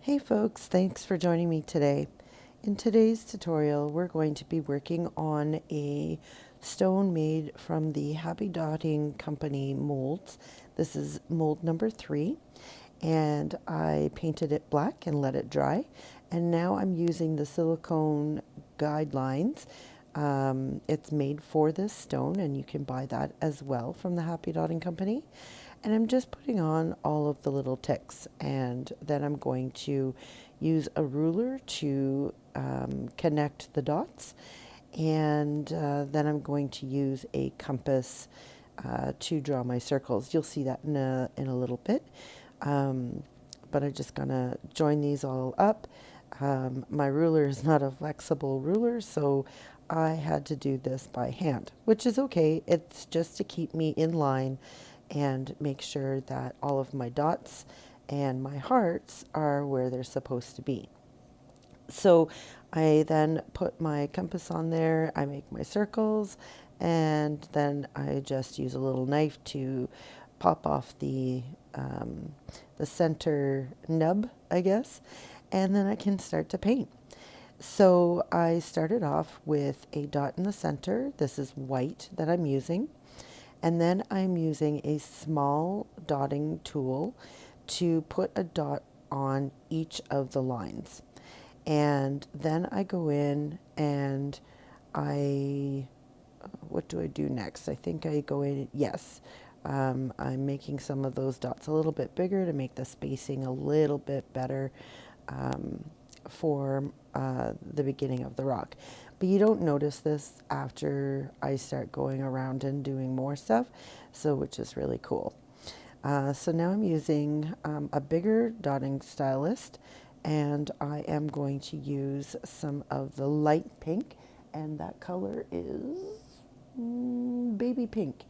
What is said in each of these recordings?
Hey folks, thanks for joining me today. In today's tutorial, we're going to be working on a stone made from the Happy Dotting Company molds. This is mold number 3, and I painted it black and let it dry. And now I'm using the silicone guidelines. It's made for this stone, and you can buy that as well from the Happy Dotting Company. And I'm just putting on all of the little ticks, and then I'm going to use a ruler to connect the dots, and then I'm going to use a compass to draw my circles. You'll see that in a little bit, but I'm just gonna join these all up. My ruler is not a flexible ruler, so I had to do this by hand, which is okay. It's just to keep me in line and make sure that all of my dots and my hearts are where they're supposed to be. So I then put my compass on there, I make my circles, and then I just use a little knife to pop off the center nub, I guess, and then I can start to paint. So I started off with a dot in the center. This is white that I'm using. And then I'm using a small dotting tool to put a dot on each of the lines. And then I go in and what do I do next? I think I go in, yes, I'm making some of those dots a little bit bigger to make the spacing a little bit better for the beginning of the rock. But you don't notice this after I start going around and doing more stuff, so which is really cool. So now I'm using a bigger dotting stylus, and I am going to use some of the light pink, and that color is baby pink.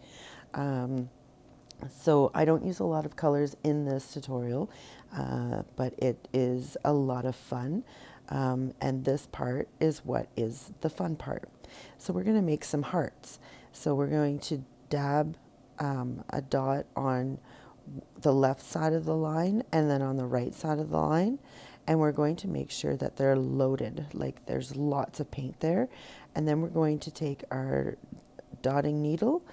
So I don't use a lot of colors in this tutorial, but it is a lot of fun. And this part is what is the fun part. So we're going to make some hearts. So we're going to dab a dot on the left side of the line and then on the right side of the line. And we're going to make sure that they're loaded, like there's lots of paint there. And then we're going to take our dotting needle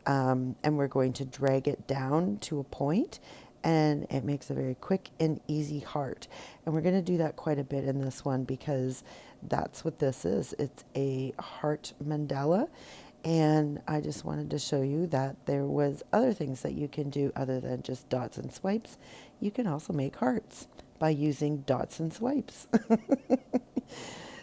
and we're going to drag it down to a point, and it makes a very quick and easy heart. And we're going to do that quite a bit in this one because that's what this is. It's a heart mandala. And I just wanted to show you that there was other things that you can do other than just dots and swipes. You can also make hearts by using dots and swipes.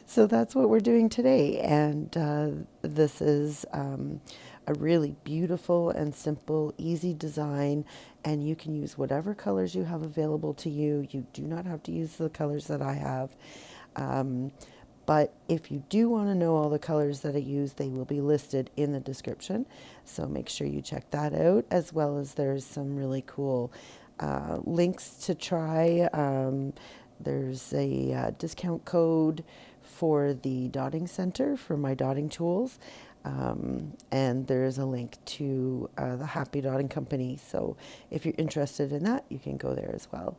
So that's what we're doing today, and this is a really beautiful and simple, easy design, and you can use whatever colors you have available to you. You do not have to use the colors that I have, but if you do want to know all the colors that I use, they will be listed in the description, so make sure you check that out, as well as there's some really cool links to try. There's a discount code for the dotting center for my dotting tools, and there's a link to the Happy Dotting Company, so if you're interested in that, you can go there as well.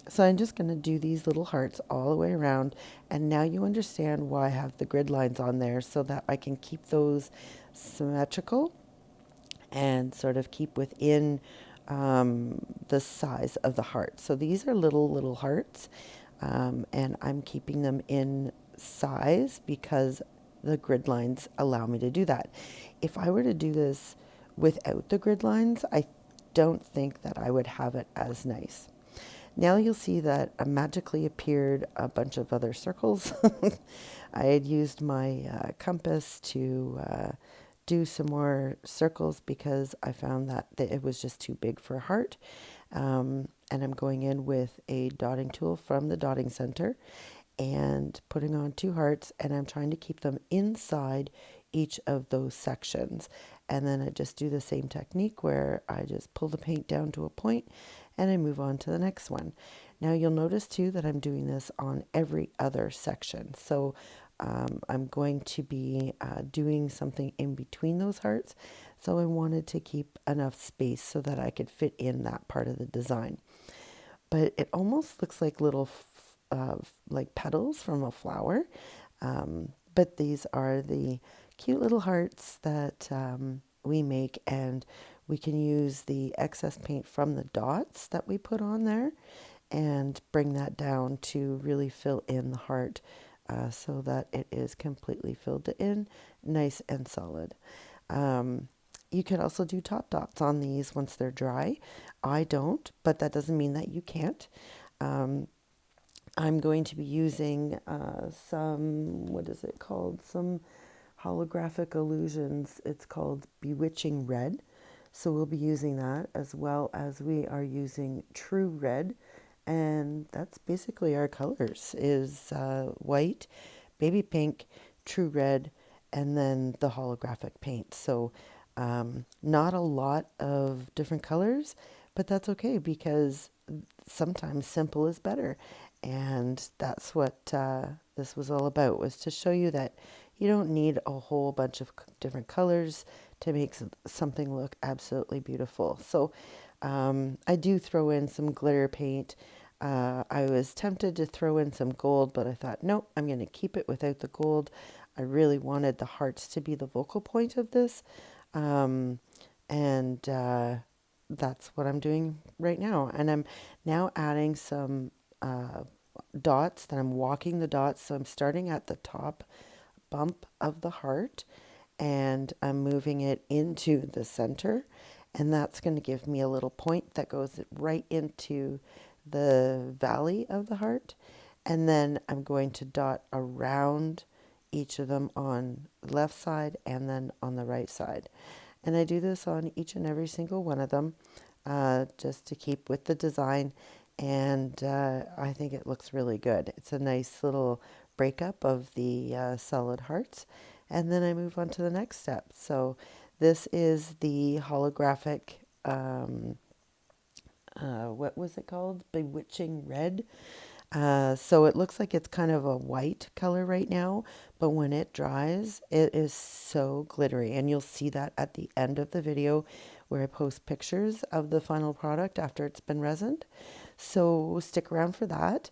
So I'm just going to do these little hearts all the way around, and now you understand why I have the grid lines on there, so that I can keep those symmetrical and sort of keep within the size of the heart. So these are little hearts, and I'm keeping them in size because the grid lines allow me to do that. If I were to do this without the grid lines, I don't think that I would have it as nice. Now you'll see that magically appeared a bunch of other circles. I had used my compass to do some more circles because I found that it was just too big for a heart. And I'm going in with a dotting tool from the dotting center and putting on 2 hearts, and I'm trying to keep them inside each of those sections. And then I just do the same technique where I just pull the paint down to a point and I move on to the next one. Now you'll notice too that I'm doing this on every other section. So I'm going to be doing something in between those hearts. So I wanted to keep enough space so that I could fit in that part of the design. but it almost looks like little like petals from a flower. But these are the cute little hearts that we make, and we can use the excess paint from the dots that we put on there and bring that down to really fill in the heart so that it is completely filled in, nice and solid. You could also do top dots on these once they're dry. I don't, but that doesn't mean that you can't. I'm going to be using some, what is it called? Some holographic illusions. It's called Bewitching Red. So we'll be using that, as well as we are using True Red. And that's basically our colors is white, baby pink, True Red, and then the holographic paint. So not a lot of different colors, but that's okay because sometimes simple is better. And that's what this was all about, was to show you that you don't need a whole bunch of different colors to make something look absolutely beautiful. So I do throw in some glitter paint. I was tempted to throw in some gold, but I thought, nope, I'm going to keep it without the gold. I really wanted the hearts to be the focal point of this. And that's what I'm doing right now. And I'm now adding some dots, that I'm walking the dots. So I'm starting at the top bump of the heart and I'm moving it into the center. And that's going to give me a little point that goes right into the valley of the heart. And then I'm going to dot around each of them on the left side and then on the right side. And I do this on each and every single one of them just to keep with the design. And I think it looks really good. It's a nice little breakup of the solid hearts. And then I move on to the next step. So this is the holographic, what was it called? Bewitching Red. So it looks like it's kind of a white color right now, but when it dries, it is so glittery. And you'll see that at the end of the video where I post pictures of the final product after it's been resined. So stick around for that.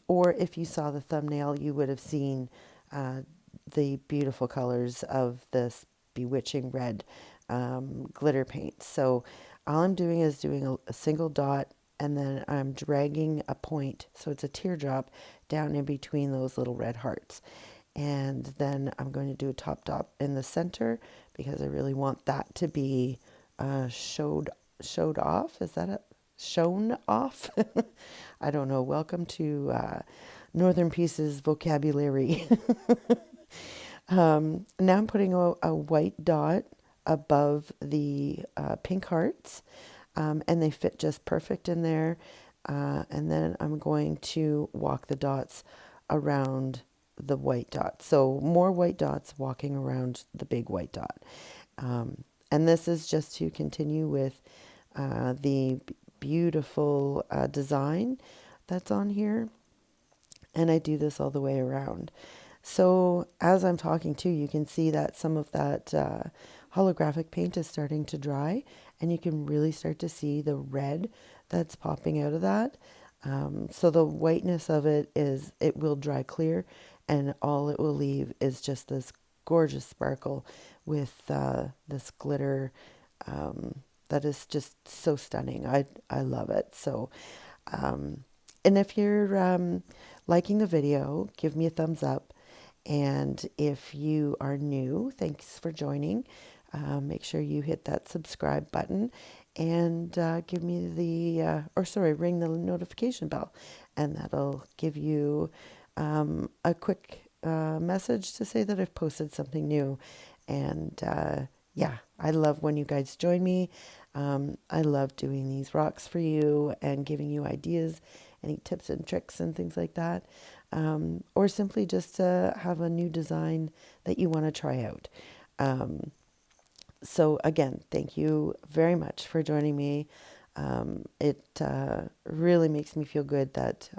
Or if you saw the thumbnail, you would have seen the beautiful colors of this Bewitching Red glitter paint. So all I'm doing is doing a single dot, and then I'm dragging a point, so it's a teardrop, down in between those little red hearts. And then I'm going to do a top dot in the center because I really want that to be showed off. Is that it? Shown off? I don't know. Welcome to Northern Pieces vocabulary. Now I'm putting a white dot above the pink hearts, and they fit just perfect in there. And then I'm going to walk the dots around the white dot. So more white dots walking around the big white dot. And this is just to continue with the beautiful design that's on here. And I do this all the way around. So as I'm talking to you, you can see that some of that holographic paint is starting to dry, and you can really start to see the red that's popping out of that. So the whiteness of it will dry clear, and all it will leave is just this gorgeous sparkle with this glitter that is just so stunning. I love it. So, and if you're liking the video, give me a thumbs up. And if you are new, thanks for joining. Make sure you hit that subscribe button and give me ring the notification bell. And that'll give you a quick message to say that I've posted something new. And yeah, I love when you guys join me. I love doing these rocks for you and giving you ideas, any tips and tricks and things like that. Or simply just to have a new design that you want to try out. So again, thank you very much for joining me. It really makes me feel good that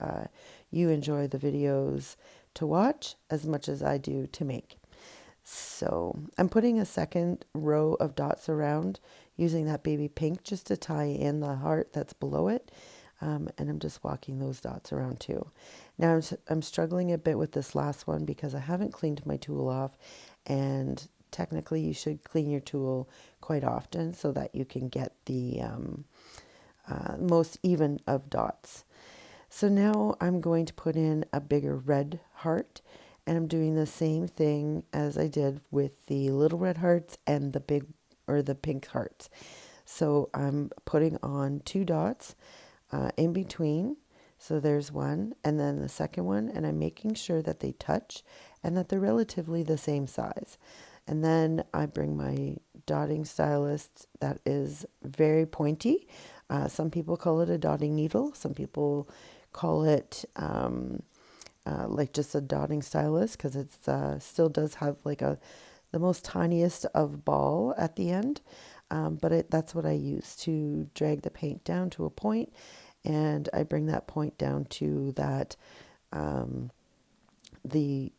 you enjoy the videos to watch as much as I do to make. So I'm putting a second row of dots around using that baby pink just to tie in the heart that's below it. And I'm just walking those dots around too. Now I'm struggling a bit with this last one because I haven't cleaned my tool off, and technically you should clean your tool quite often so that you can get the most even of dots. So now I'm going to put in a bigger red heart, and I'm doing the same thing as I did with the little red hearts and the big or the pink hearts. So I'm putting on 2 dots in between. So there's one, and then the second one, and I'm making sure that they touch and that they're relatively the same size. And then I bring my dotting stylus that is very pointy. Some people call it a dotting needle. Some people call it like just a dotting stylus because it still does have like the most tiniest of ball at the end. But that's what I use to drag the paint down to a point, and I bring that point down to that the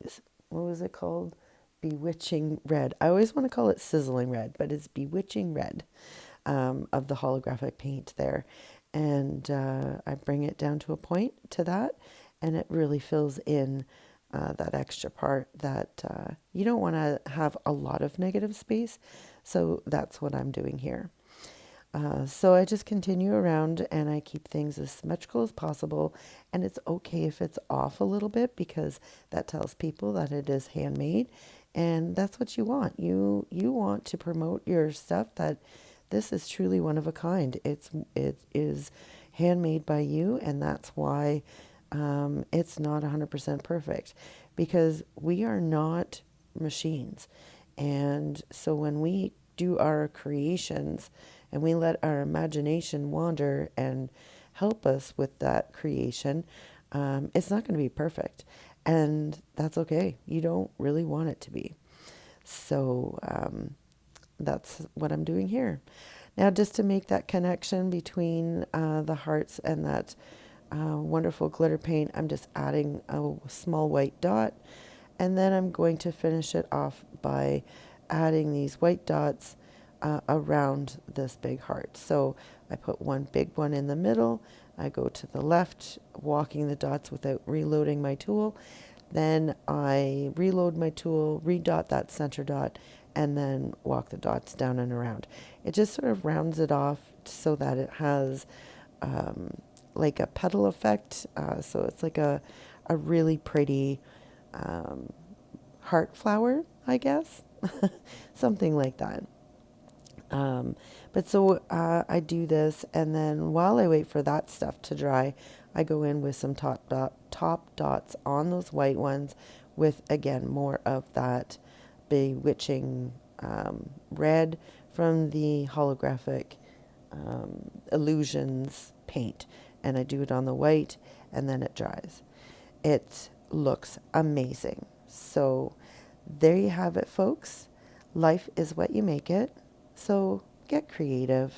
what was it called? Bewitching red. I always want to call it sizzling red, but it's bewitching red of the holographic paint there. And I bring it down to a point to that, and it really fills in that extra part that you don't want to have a lot of negative space. So that's what I'm doing here. So I just continue around and I keep things as symmetrical as possible. And it's okay if it's off a little bit because that tells people that it is handmade. And that's what you want. You want to promote your stuff that this is truly one of a kind. It is handmade by you, and that's why it's not 100% perfect, because we are not machines. And so when we do our creations and we let our imagination wander and help us with that creation, it's not going to be perfect. And that's okay. You don't really want it to be. So that's what I'm doing here. Now, just to make that connection between the hearts and that wonderful glitter paint, I'm just adding a small white dot, and then I'm going to finish it off by adding these white dots around this big heart. So I put one big one in the middle, I go to the left, walking the dots without reloading my tool. Then I reload my tool, redot that center dot, and then walk the dots down and around. It just sort of rounds it off so that it has like a petal effect. So it's like a really pretty heart flower, I guess. Something like that. But so I do this, and then while I wait for that stuff to dry, I go in with some top dots on those white ones with, again, more of that bewitching red from the holographic Illusions paint. And I do it on the white, and then it dries. It looks amazing. So there you have it, folks. Life is what you make it. So get creative.